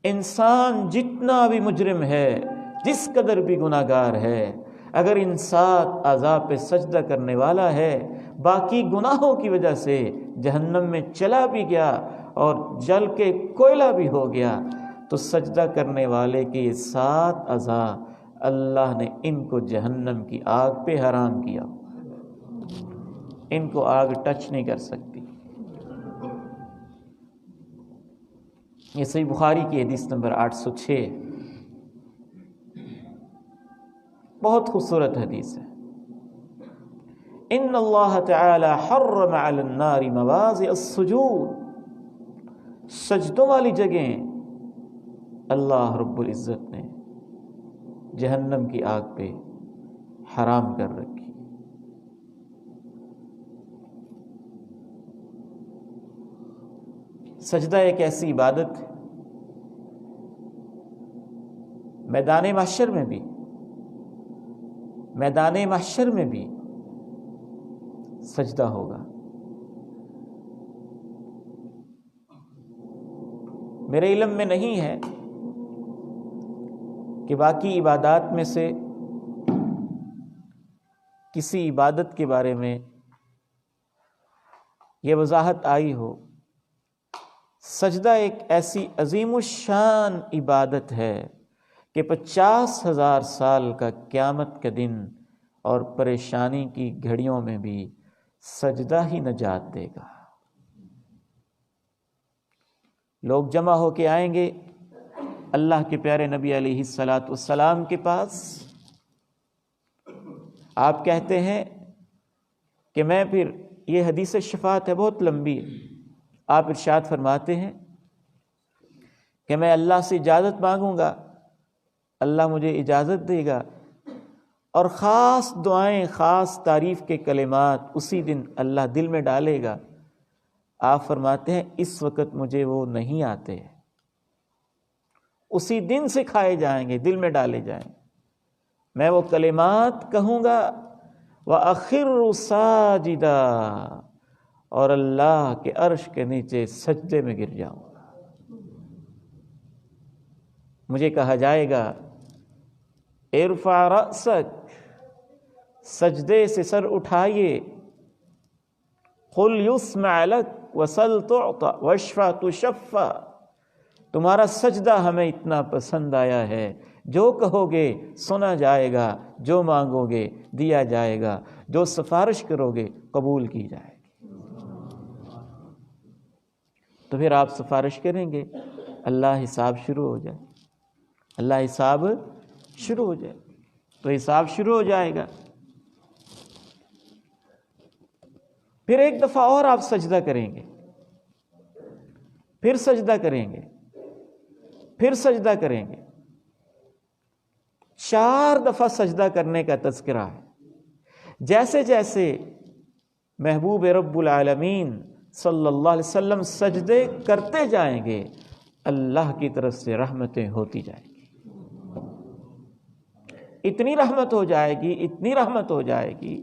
انسان جتنا بھی مجرم ہے، جس قدر بھی گناہگار ہے، اگر ان 7 اعضاء پہ سجدہ کرنے والا ہے، باقی گناہوں کی وجہ سے جہنم میں چلا بھی گیا اور جل کے کوئلہ بھی ہو گیا، تو سجدہ کرنے والے کے یہ 7 اعضاء اللہ نے ان کو جہنم کی آگ پہ حرام کیا. ان کو آگ ٹچ نہیں کر سکتی. یہ صحیح بخاری کی حدیث نمبر 806، بہت خوبصورت حدیث ہے. ان اللہ تعالی حرم علی النار مواضع السجود، سجدوں والی جگہیں اللہ رب العزت نے جہنم کی آگ پہ حرام کر رکھی. سجدہ ایک ایسی عبادت ہے، میدان محشر میں بھی سجدہ ہوگا. میرے علم میں نہیں ہے کہ باقی عبادات میں سے کسی عبادت کے بارے میں یہ وضاحت آئی ہو. سجدہ ایک ایسی عظیم الشان عبادت ہے کہ 50,000 سال کا قیامت کا دن اور پریشانی کی گھڑیوں میں بھی سجدہ ہی نجات دے گا. لوگ جمع ہو کے آئیں گے اللہ کے پیارے نبی علیہ السلام کے پاس. آپ کہتے ہیں کہ میں پھر، یہ حدیث شفاعت ہے، بہت لمبی ہے. آپ ارشاد فرماتے ہیں کہ میں اللہ سے اجازت مانگوں گا، اللہ مجھے اجازت دے گا، اور خاص دعائیں، خاص تعریف کے کلمات اسی دن اللہ دل میں ڈالے گا. آپ فرماتے ہیں اس وقت مجھے وہ نہیں آتے، اسی دن سکھائے جائیں گے، دل میں ڈالے جائیں گے، میں وہ کلمات کہوں گا وَأَخِرُّ سَاجِدًا، اور اللہ کے عرش کے نیچے سجدے میں گر جاؤں گا۔ مجھے کہا جائے گا ارفع رأسک، سجدے سے سر اٹھائیے، قل یسمع لک وسل تعطى واشفع تشفع، تمہارا سجدہ ہمیں اتنا پسند آیا ہے، جو کہو گے سنا جائے گا، جو مانگو گے دیا جائے گا، جو سفارش کرو گے قبول کی جائے گی۔ تو پھر آپ سفارش کریں گے، اللہ حساب شروع ہو جائے، اللہ حساب شروع ہو جائے، تو حساب شروع ہو جائے گا۔ پھر ایک دفعہ اور آپ سجدہ کریں گے، پھر سجدہ کریں گے، پھر سجدہ کریں گے، 4 دفعہ سجدہ کرنے کا تذکرہ ہے۔ جیسے جیسے محبوب رب العالمین صلی اللہ علیہ وسلم سجدے کرتے جائیں گے، اللہ کی طرف سے رحمتیں ہوتی جائیں گی، اتنی رحمت ہو جائے گی، اتنی رحمت ہو جائے گی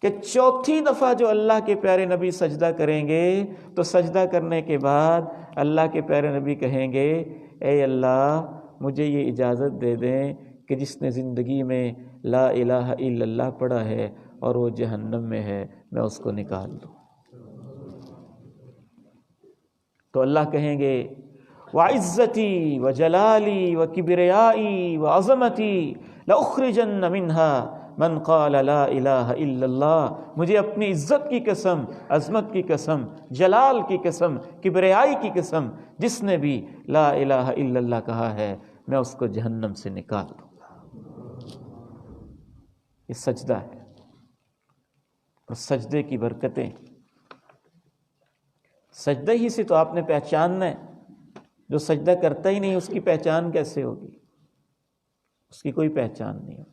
کہ 4تھی دفعہ جو اللہ کے پیارے نبی سجدہ کریں گے تو سجدہ کرنے کے بعد اللہ کے پیارے نبی کہیں گے اے اللہ مجھے یہ اجازت دے دیں کہ جس نے زندگی میں لا الہ الا اللہ پڑھا ہے اور وہ جہنم میں ہے، میں اس کو نکال دوں۔ تو اللہ کہیں گے وعزتی وجلالی وکبریائی وعظمتی لأخرجن منها من قال لا الہ الا اللہ، مجھے اپنی عزت کی قسم، عظمت کی قسم، جلال کی قسم، کبریائی کی قسم، جس نے بھی لا الہ الا اللہ کہا ہے میں اس کو جہنم سے نکال دوں گا۔ یہ سجدہ ہے، اور سجدے کی برکتیں، سجدہ ہی سے تو آپ نے پہچاننا ہے، جو سجدہ کرتا ہی نہیں اس کی پہچان کیسے ہوگی؟ اس کی کوئی پہچان نہیں ہوگی۔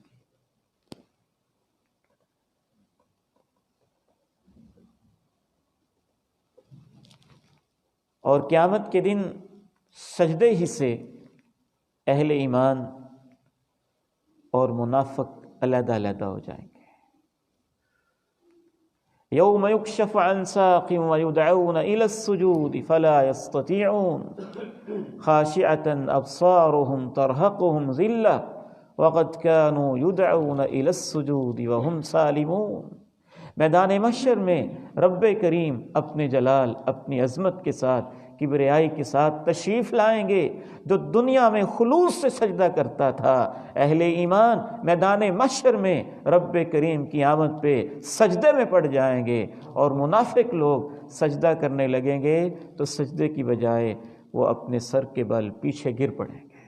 اور قیامت کے دن سجدے ہی سے اہل ایمان اور منافق علیحدہ علیحدہ ہو جائیں گے۔ یوم یکشف عن ساق ویدعون الی السجود فلا یستطیعون خاشعة ابصارهم ترہقهم ذلہ وقد كانوا يدعون الی السجود وهم سالمون۔ میدان محشر میں رب کریم اپنے جلال، اپنی عظمت کے ساتھ، کبریائی کے ساتھ تشریف لائیں گے۔ جو دنیا میں خلوص سے سجدہ کرتا تھا اہل ایمان، میدان محشر میں رب کریم کی آمد پہ سجدے میں پڑ جائیں گے، اور منافق لوگ سجدہ کرنے لگیں گے تو سجدے کی بجائے وہ اپنے سر کے بل پیچھے گر پڑیں گے،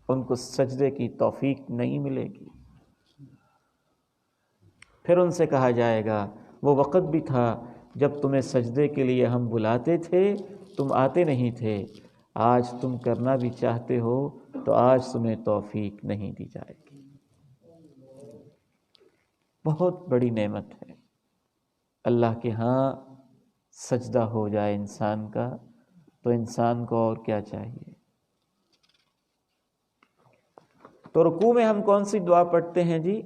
ان کو سجدے کی توفیق نہیں ملے گی۔ پھر ان سے کہا جائے گا وہ وقت بھی تھا جب تمہیں سجدے کے لیے ہم بلاتے تھے تم آتے نہیں تھے، آج تم کرنا بھی چاہتے ہو تو آج تمہیں توفیق نہیں دی جائے گی۔ بہت بڑی نعمت ہے اللہ کے ہاں سجدہ ہو جائے انسان کا، تو انسان کو اور کیا چاہیے؟ تو رکوع میں ہم کون سی دعا پڑھتے ہیں جی؟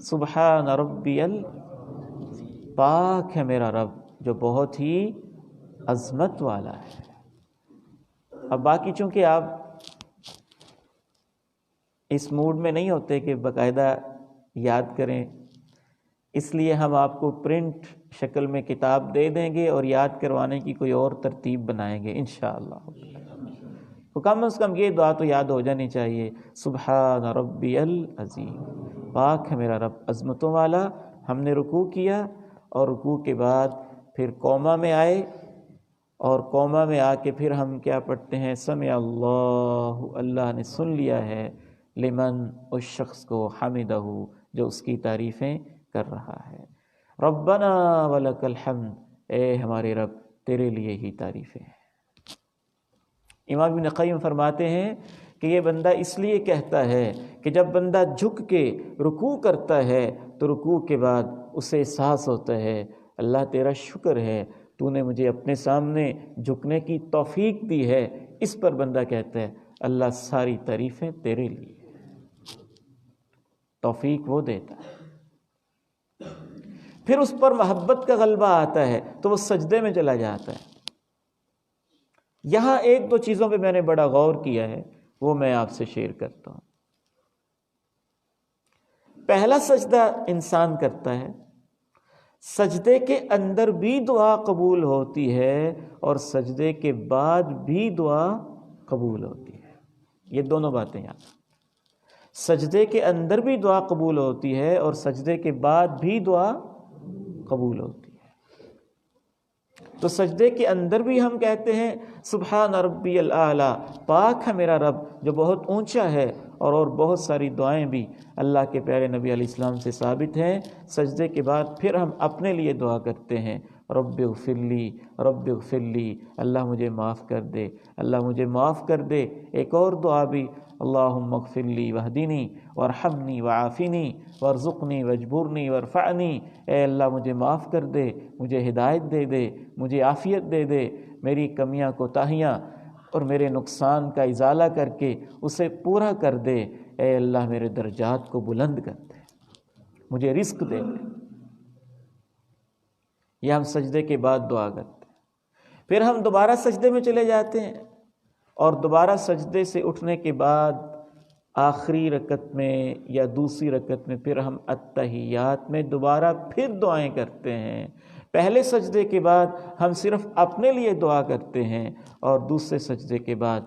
سبحان ربی پاک ہے میرا رب جو بہت ہی عظمت والا ہے۔ اب باقی چونکہ آپ اس موڈ میں نہیں ہوتے کہ باقاعدہ یاد کریں، اس لیے ہم آپ کو پرنٹ شکل میں کتاب دے دیں گے اور یاد کروانے کی کوئی اور ترتیب بنائیں گے انشاءاللہ۔ تو کم از کم یہ دعا تو یاد ہو جانی چاہیے، سبحان ربی العظیم، پاک ہے میرا رب عظمتوں والا۔ ہم نے رکوع کیا اور رکوع کے بعد پھر قوما میں آئے، اور قوما میں آ کے پھر ہم کیا پڑھتے ہیں؟ سمع اللہ، اللہ نے سن لیا ہے، لمن، اس شخص کو، حمدہ، جو اس کی تعریفیں کر رہا ہے۔ ربنا ولک الحمد، اے ہمارے رب تیرے لیے ہی تعریفیں ہیں۔ امام ابن قیم فرماتے ہیں کہ یہ بندہ اس لیے کہتا ہے کہ جب بندہ جھک کے رکوع کرتا ہے تو رکوع کے بعد اسے احساس ہوتا ہے اللہ تیرا شکر ہے، تو نے مجھے اپنے سامنے جھکنے کی توفیق دی ہے۔ اس پر بندہ کہتا ہے اللہ ساری تعریفیں تیرے لیے، توفیق وہ دیتا ہے۔ پھر اس پر محبت کا غلبہ آتا ہے تو وہ سجدے میں چلا جاتا ہے۔ یہاں ایک دو چیزوں پہ میں نے بڑا غور کیا ہے، وہ میں آپ سے شیئر کرتا ہوں۔ پہلا سجدہ انسان کرتا ہے، سجدے کے اندر بھی دعا قبول ہوتی ہے اور سجدے کے بعد بھی دعا قبول ہوتی ہے۔ یہ دونوں باتیں یاد۔ سجدے کے اندر بھی دعا قبول ہوتی ہے اور سجدے کے بعد بھی دعا قبول ہوتی ہے۔ تو سجدے کے اندر بھی ہم کہتے ہیں سبحان ربی الاعلیٰ، پاک ہے میرا رب جو بہت اونچا ہے، اور بہت ساری دعائیں بھی اللہ کے پیارے نبی علیہ السلام سے ثابت ہیں۔ سجدے کے بعد پھر ہم اپنے لیے دعا کرتے ہیں رب اغفر لی، رب اغفر لی، اللہ مجھے معاف کر دے، اللہ مجھے معاف کر دے۔ ایک اور دعا بھی اللہم اغفر لی واہدنی وارحمنی وعافنی وارزقنی واجبرنی وارفعنی، اے اللہ مجھے معاف کر دے، مجھے ہدایت دے دے، مجھے عافیت دے دے، میری کمیاں کوتاہیاں اور میرے نقصان کا ازالہ کر کے اسے پورا کر دے، اے اللہ میرے درجات کو بلند کر دے، مجھے رزق دے دے۔ یہ ہم سجدے کے بعد دعا کرتے ہیں۔ پھر ہم دوبارہ سجدے میں چلے جاتے ہیں اور دوبارہ سجدے سے اٹھنے کے بعد آخری رکعت میں یا دوسری رکعت میں پھر ہم التحیات میں دوبارہ پھر دعائیں کرتے ہیں۔ پہلے سجدے کے بعد ہم صرف اپنے لیے دعا کرتے ہیں اور دوسرے سجدے کے بعد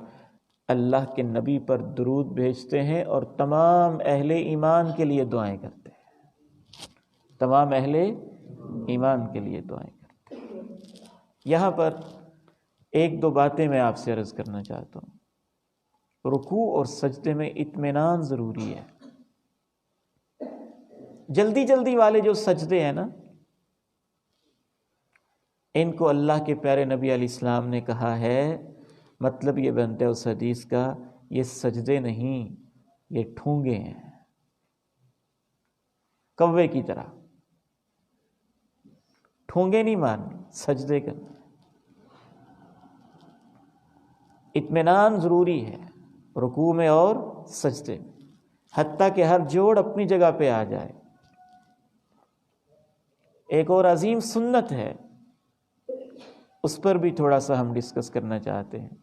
اللہ کے نبی پر درود بھیجتے ہیں اور تمام اہل ایمان کے لیے دعائیں کرتے ہیں، تمام اہل ایمان کے لیے دعائیں کرتے ہیں۔ یہاں پر ایک دو باتیں میں آپ سے عرض کرنا چاہتا ہوں۔ رکوع اور سجدے میں اطمینان ضروری ہے۔ جلدی جلدی والے جو سجدے ہیں نا، ان کو اللہ کے پیارے نبی علیہ السلام نے کہا ہے، مطلب یہ بنتا ہے اس حدیث کا، یہ سجدے نہیں، یہ ٹھونگے ہیں، کوے کی طرح۔ ٹھونگے نہیں مارنے، سجدے کرنے۔ اطمینان ضروری ہے رکوع میں اور سجدے میں، حتیٰ کہ ہر جوڑ اپنی جگہ پہ آ جائے۔ ایک اور عظیم سنت ہے، اس پر بھی تھوڑا سا ہم ڈسکس کرنا چاہتے ہیں۔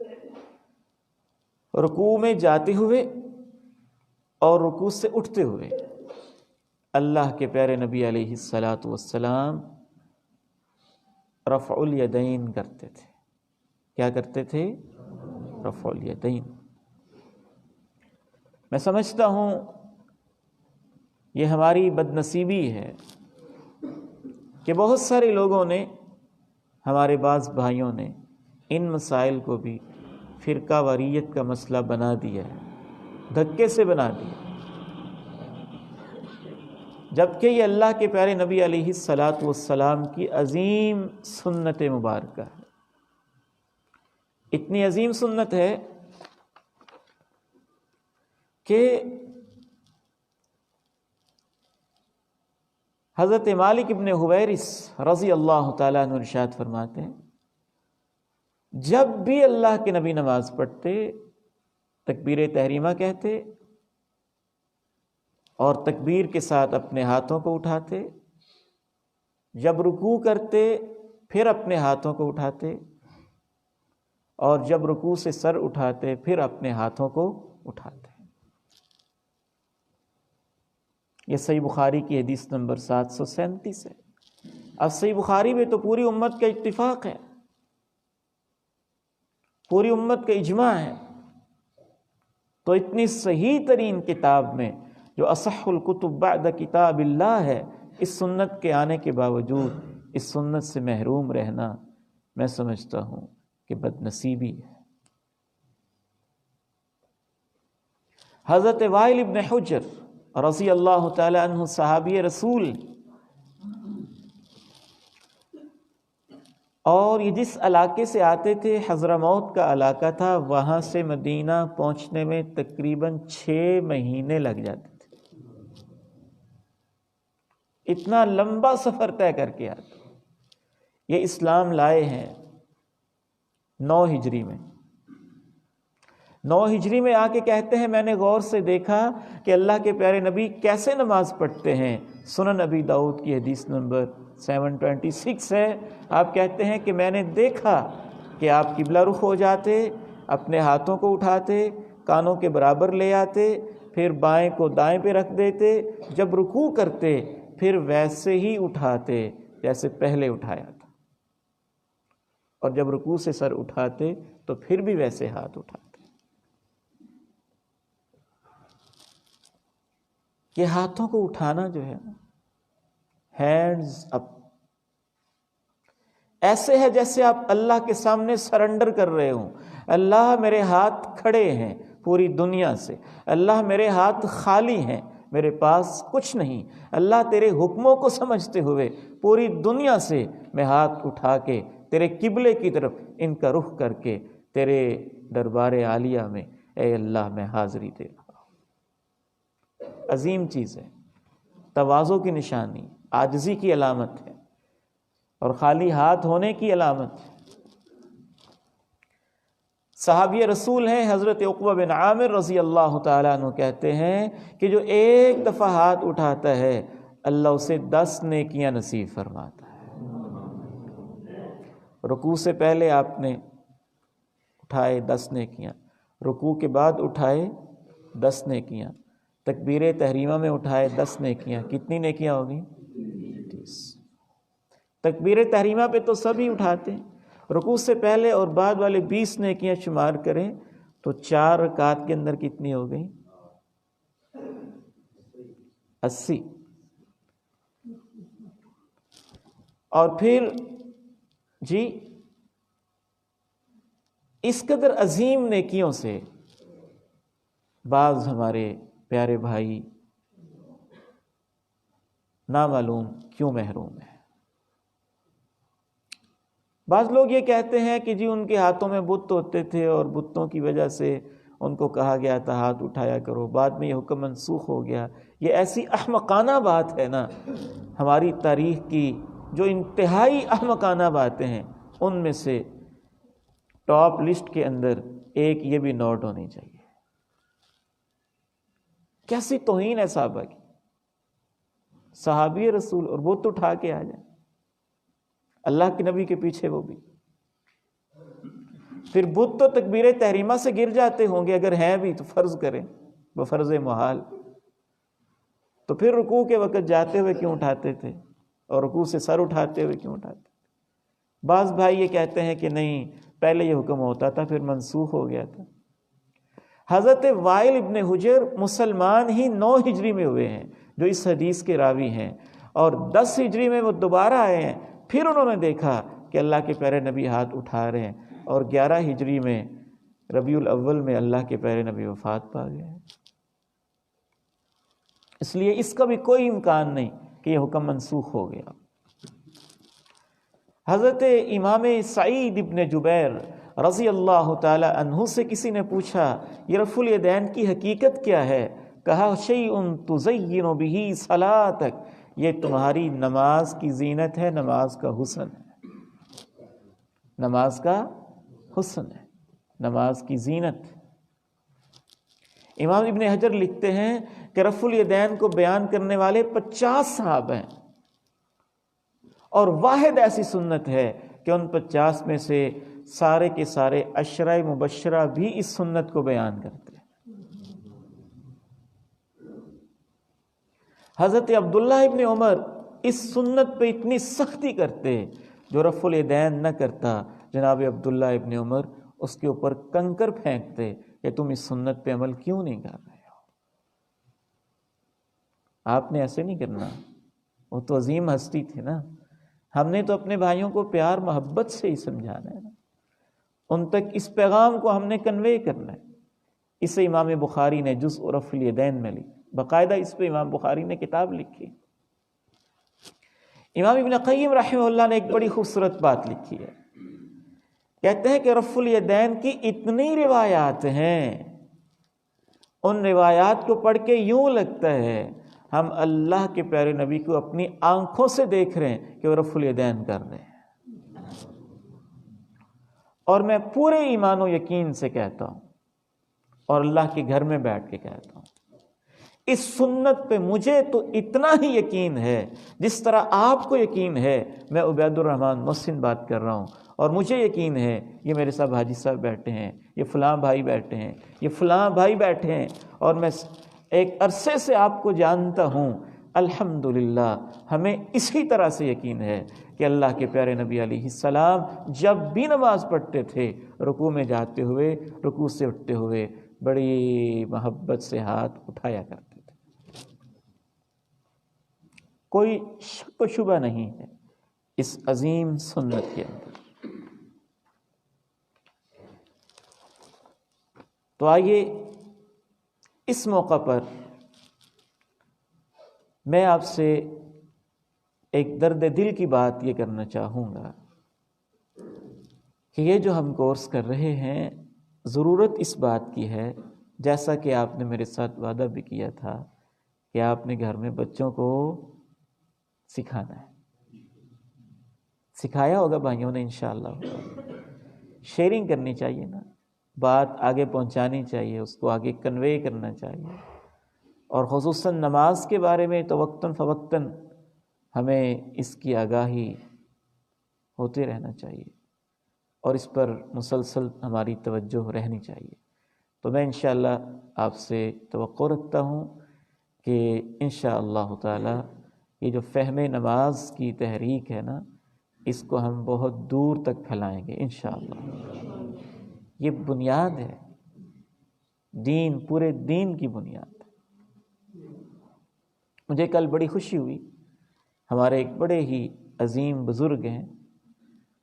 رکوع میں جاتے ہوئے اور رکوع سے اٹھتے ہوئے اللہ کے پیارے نبی علیہ الصلاۃ والسلام رفع الیدین کرتے تھے۔ کیا کرتے تھے؟ رفع الیدین۔ میں سمجھتا ہوں یہ ہماری بد نصیبی ہے کہ بہت سارے لوگوں نے، ہمارے بعض بھائیوں نے ان مسائل کو بھی فرقہ واریت کا مسئلہ بنا دیا ہے، دھکے سے بنا دیا، جبکہ یہ اللہ کے پیارے نبی علیہ الصلاۃ والسلام کی عظیم سنت مبارکہ ہے۔ اتنی عظیم سنت ہے کہ حضرت مالک ابن حویرث رضی اللہ تعالیٰ عنہ ارشاد فرماتے ہیں، جب بھی اللہ کے نبی نماز پڑھتے تکبیر تحریمہ کہتے اور تکبیر کے ساتھ اپنے ہاتھوں کو اٹھاتے، جب رکوع کرتے پھر اپنے ہاتھوں کو اٹھاتے، اور جب رکوع سے سر اٹھاتے پھر اپنے ہاتھوں کو اٹھاتے۔ یہ صحیح بخاری کی حدیث نمبر 737 ہے۔ اب صحیح بخاری میں تو پوری امت کا اتفاق ہے، پوری امت کا اجماع ہے، تو اتنی صحیح ترین کتاب میں جو اصح الکتب بعد کتاب اللہ ہے، اس سنت کے آنے کے باوجود اس سنت سے محروم رہنا میں سمجھتا ہوں کہ بد نصیبی ہے۔ حضرت وائل ابن حجر رضی اللہ تعالی عنہ صحابی رسول، اور یہ جس علاقے سے آتے تھے حضرموت کا علاقہ تھا، وہاں سے مدینہ پہنچنے میں تقریباً 6 مہینے لگ جاتے تھے۔ اتنا لمبا سفر طے کر کے آتے۔ یہ اسلام لائے ہیں 9 ہجری میں. 9 ہجری میں آ کے کہتے ہیں میں نے غور سے دیکھا کہ اللہ کے پیارے نبی کیسے نماز پڑھتے ہیں. سنن ابی داؤد کی حدیث نمبر 726 ہے. آپ کہتے ہیں کہ میں نے دیکھا کہ آپ قبلہ رخ ہو جاتے، اپنے ہاتھوں کو اٹھاتے، کانوں کے برابر لے آتے، پھر بائیں کو دائیں پہ رکھ دیتے، جب رکوع کرتے پھر ویسے ہی اٹھاتے جیسے پہلے اٹھایا تھا، اور جب رکوع سے سر اٹھاتے تو پھر بھی ویسے ہاتھ اٹھاتے. یہ ہاتھوں کو اٹھانا جو ہے نا، ہینڈز اپ، ایسے ہے جیسے آپ اللہ کے سامنے سرنڈر کر رہے ہوں. اللہ میرے ہاتھ کھڑے ہیں پوری دنیا سے، اللہ میرے ہاتھ خالی ہیں، میرے پاس کچھ نہیں. اللہ تیرے حکموں کو سمجھتے ہوئے پوری دنیا سے میں ہاتھ اٹھا کے تیرے قبلے کی طرف ان کا رخ کر کے تیرے دربار عالیہ میں اے اللہ میں حاضری دے رہا ہوں. عظیم چیز ہے، تواضع کی نشانی، عاجزی کی علامت ہے، اور خالی ہاتھ ہونے کی علامت ہے. صحابی رسول ہیں حضرت عقبہ بن عامر رضی اللہ تعالیٰ عنہ، کہتے ہیں کہ جو ایک دفعہ ہاتھ اٹھاتا ہے اللہ اسے 10 نیکیاں نصیب فرماتا ہے. رکوع سے پہلے آپ نے اٹھائے 10 نیکیاں، رکوع کے بعد اٹھائے 10 نیکیاں، تکبیر تحریمہ میں اٹھائے 10 نیکیاں. کتنی نیکیاں ہو گئیں؟ 30. تکبیر تحریمہ پہ تو سبھی اٹھاتے ہیں، رکوع سے پہلے اور بعد والے 20 نیکیاں شمار کریں تو 4 رکعات کے اندر کتنی ہو گئی؟ 80. اور پھر جی اس قدر عظیم نیکیوں سے بعض ہمارے پیارے بھائی نامعلوم کیوں محروم ہیں. بعض لوگ یہ کہتے ہیں کہ جی ان کے ہاتھوں میں بت ہوتے تھے اور بتوں کی وجہ سے ان کو کہا گیا تھا ہاتھ اٹھایا کرو، بعد میں یہ حکم منسوخ ہو گیا. یہ ایسی احمقانہ بات ہے نا، ہماری تاریخ کی جو انتہائی احمقانہ باتیں ہیں ان میں سے ٹاپ لسٹ کے اندر ایک یہ بھی نوٹ ہونی چاہیے. کیسی توہین ہے صحابہ کی، صحابی رسول اور بت اٹھا کے آ جائیں اللہ کے نبی کے پیچھے. وہ بھی پھر بت تو تکبیر تحریمہ سے گر جاتے ہوں گے، اگر ہیں بھی تو فرض کریں وہ فرض محال، تو پھر رکوع کے وقت جاتے ہوئے کیوں اٹھاتے تھے اور رکوع سے سر اٹھاتے ہوئے کیوں اٹھاتے تھے؟ بعض بھائی یہ کہتے ہیں کہ نہیں پہلے یہ حکم ہوتا تھا پھر منسوخ ہو گیا تھا. حضرت وائل ابن حجر مسلمان ہی 9 ہجری میں ہوئے ہیں جو اس حدیث کے راوی ہیں، اور 10 ہجری میں وہ دوبارہ آئے ہیں. پھر انہوں نے دیکھا کہ اللہ کے پیارے نبی ہاتھ اٹھا رہے ہیں، اور 11 ہجری میں ربیع الاول میں اللہ کے پیارے نبی وفات پا گئے ہیں. اس لیے اس کا بھی کوئی امکان نہیں کہ یہ حکم منسوخ ہو گیا. حضرت امام سعید ابن جبیر رضی اللہ تعالی عنہ سے کسی نے پوچھا یہ رفع الیدین کی حقیقت کیا ہے؟ کہا شیء تزین بہ صلاتک، یہ تمہاری نماز کی زینت ہے، نماز کا حسن ہے، نماز کا حسن ہے، نماز کی زینت. امام ابن حجر لکھتے ہیں کہ رفع الیدین کو بیان کرنے والے 50 صحابہ ہیں، اور واحد ایسی سنت ہے کہ ان 50 میں سے سارے کے سارے عشرہ مبشرہ بھی اس سنت کو بیان کرتے ہیں. حضرت عبداللہ ابن عمر اس سنت پہ اتنی سختی کرتے، جو رفع الیدین نہ کرتا جناب عبداللہ ابن عمر اس کے اوپر کنکر پھینکتے کہ تم اس سنت پہ عمل کیوں نہیں کر رہے ہو، آپ نے ایسے نہیں کرنا. وہ تو عظیم ہستی تھے نا، ہم نے تو اپنے بھائیوں کو پیار محبت سے ہی سمجھانا ہے نا، ان تک اس پیغام کو ہم نے کنوے کرنا ہے. اسے امام بخاری نے جزء رفع الیدین میں لکھی، باقاعدہ اس پہ امام بخاری نے کتاب لکھی. امام ابن قیم رحمہ اللہ نے ایک بڑی خوبصورت بات لکھی ہے، کہتے ہیں کہ رفع الیدین کی اتنی روایات ہیں، ان روایات کو پڑھ کے یوں لگتا ہے ہم اللہ کے پیارے نبی کو اپنی آنکھوں سے دیکھ رہے ہیں کہ وہ رفع الیدین کر رہے ہیں. اور میں پورے ایمان و یقین سے کہتا ہوں اور اللہ کے گھر میں بیٹھ کے کہتا ہوں، اس سنت پہ مجھے تو اتنا ہی یقین ہے جس طرح آپ کو یقین ہے۔ میں عبید الرحمن محسن بات کر رہا ہوں، اور مجھے یقین ہے یہ میرے صاحب حاجی صاحب بیٹھے ہیں، یہ فلاں بھائی بیٹھے ہیں، یہ فلاں بھائی بیٹھے ہیں، اور میں ایک عرصے سے آپ کو جانتا ہوں۔ الحمدللہ ہمیں اسی طرح سے یقین ہے کہ اللہ کے پیارے نبی علیہ السلام جب بھی نماز پڑھتے تھے، رکوع میں جاتے ہوئے، رکوع سے اٹھتے ہوئے بڑی محبت سے ہاتھ اٹھایا کرتے تھے۔ کوئی شک و شبہ نہیں ہے اس عظیم سنت کے اندر۔ تو آئیے اس موقع پر میں آپ سے ایک درد دل کی بات یہ کرنا چاہوں گا کہ یہ جو ہم کورس کر رہے ہیں، ضرورت اس بات کی ہے، جیسا کہ آپ نے میرے ساتھ وعدہ بھی کیا تھا کہ آپ نے گھر میں بچوں کو سکھانا ہے، سکھایا ہوگا بھائیوں نے انشاءاللہ۔ شیئرنگ کرنی چاہیے نا، بات آگے پہنچانی چاہیے، اس کو آگے کنوے کرنا چاہیے، اور خصوصاً نماز کے بارے میں تو وقتاً فوقتاً ہمیں اس کی آگاہی ہوتے رہنا چاہیے، اور اس پر مسلسل ہماری توجہ رہنی چاہیے۔ تو میں انشاءاللہ آپ سے توقع رکھتا ہوں کہ انشاءاللہ تعالی یہ جو فہم نماز کی تحریک ہے نا، اس کو ہم بہت دور تک پھیلائیں گے انشاءاللہ۔ یہ بنیاد ہے، دین، پورے دین کی بنیاد ہے۔ مجھے کل بڑی خوشی ہوئی، ہمارے ایک بڑے ہی عظیم بزرگ ہیں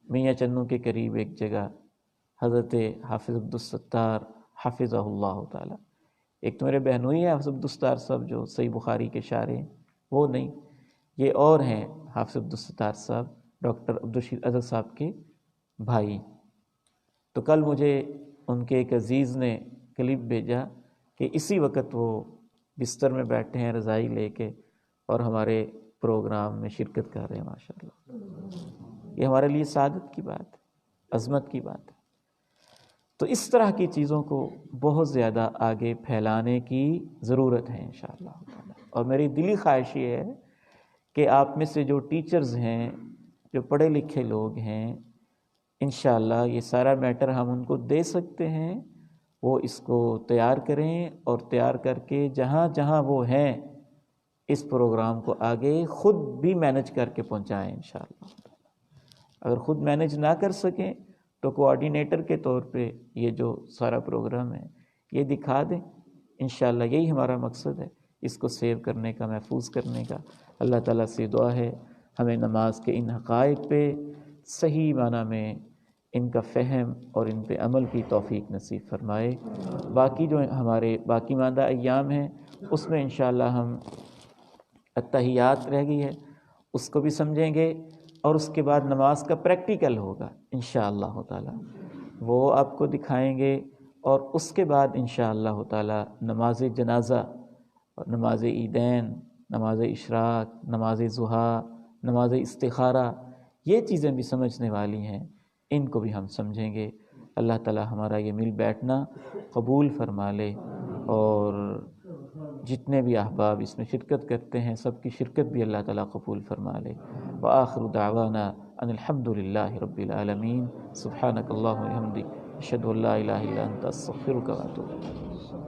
میاں چنوں کے قریب ایک جگہ، حضرت حافظ عبدالستار حافظہ اللہ تعالی۔ ایک تو میرے بہنوئی ہیں حافظ عبدالستار صاحب جو صحیح بخاری کے شارح ہیں، وہ نہیں، یہ اور ہیں حافظ عبدالستار صاحب، ڈاکٹر عبدالرشید اظہر صاحب کے بھائی۔ تو کل مجھے ان کے ایک عزیز نے کلپ بھیجا کہ اسی وقت وہ بستر میں بیٹھے ہیں رضائی لے کے اور ہمارے پروگرام میں شرکت کر رہے ہیں۔ ماشاءاللہ یہ ہمارے لیے سعادت کی بات ہے، عظمت کی بات ہے۔ تو اس طرح کی چیزوں کو بہت زیادہ آگے پھیلانے کی ضرورت ہے انشاءاللہ، اور میری دلی خواہش یہ ہے کہ آپ میں سے جو ٹیچرز ہیں، جو پڑھے لکھے لوگ ہیں، انشاءاللہ یہ سارا میٹر ہم ان کو دے سکتے ہیں، وہ اس کو تیار کریں، اور تیار کر کے جہاں جہاں وہ ہیں اس پروگرام کو آگے خود بھی مینج کر کے پہنچائیں انشاءاللہ۔ اگر خود مینج نہ کر سکیں تو کوآرڈینیٹر کے طور پہ یہ جو سارا پروگرام ہے یہ دکھا دیں انشاءاللہ۔ یہی ہمارا مقصد ہے، اس کو سیو کرنے کا، محفوظ کرنے کا۔ اللہ تعالیٰ سے دعا ہے ہمیں نماز کے ان حقائق پہ صحیح معنی میں ان کا فہم اور ان پہ عمل کی توفیق نصیب فرمائے۔ باقی جو ہمارے باقی ماندہ ایام ہیں اس میں انشاءاللہ ہم التحیات رہ گئی ہے اس کو بھی سمجھیں گے، اور اس کے بعد نماز کا پریکٹیکل ہوگا انشاءاللہ تعالی، وہ آپ کو دکھائیں گے، اور اس کے بعد انشاءاللہ تعالی نماز جنازہ اور نماز عیدین، نماز اشراق، نماز ضحیٰ، نماز استخارہ، یہ چیزیں بھی سمجھنے والی ہیں، ان کو بھی ہم سمجھیں گے۔ اللہ تعالی ہمارا یہ مل بیٹھنا قبول فرما لے، اور جتنے بھی احباب اس میں شرکت کرتے ہیں سب کی شرکت بھی اللہ تعالیٰ قبول فرما لے۔ وآخر دعوانا ان الحمد للہ رب العالمین۔ سبحانک اللہم و بحمدک، اشہد ان لا الہ الا انت، استغفرک و اتوب الیک۔